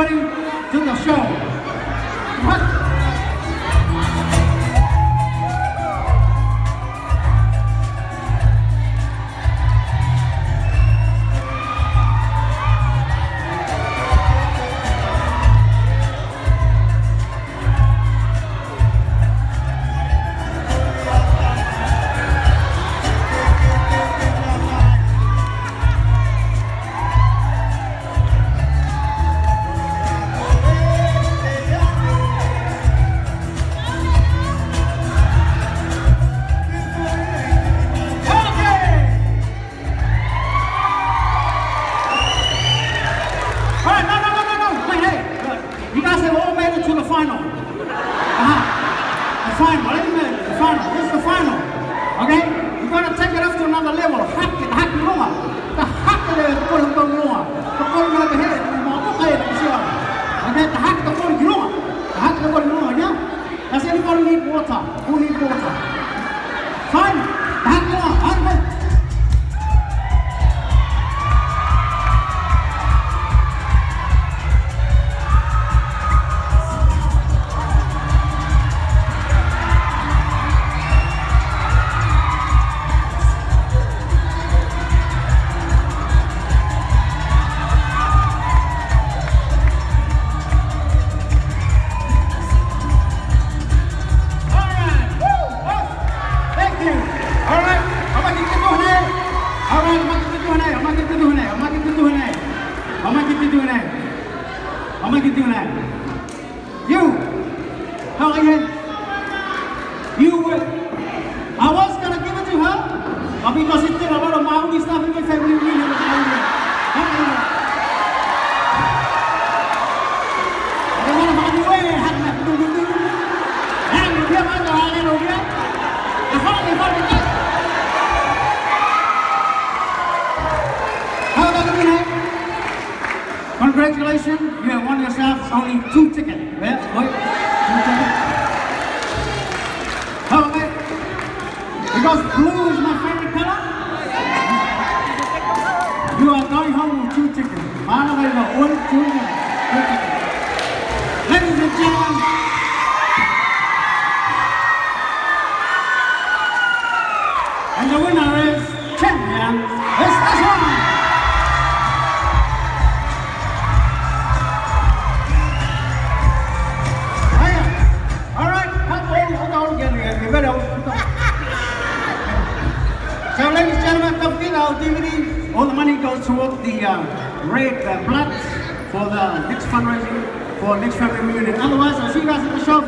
everybody to the show. What? Congratulations, you have won yourself only 2 tickets. Well, wait, 2 tickets. Okay. Because blue is my favorite color, you are going home with 2 tickets. 1, 2 tickets. Ladies and gentlemen, and the winner is champion, it's this one. So ladies and gentlemen, don't forget our DVD. All the money goes toward the red blood for the next fundraising for next family reunion. Otherwise, I'll see you guys at the show.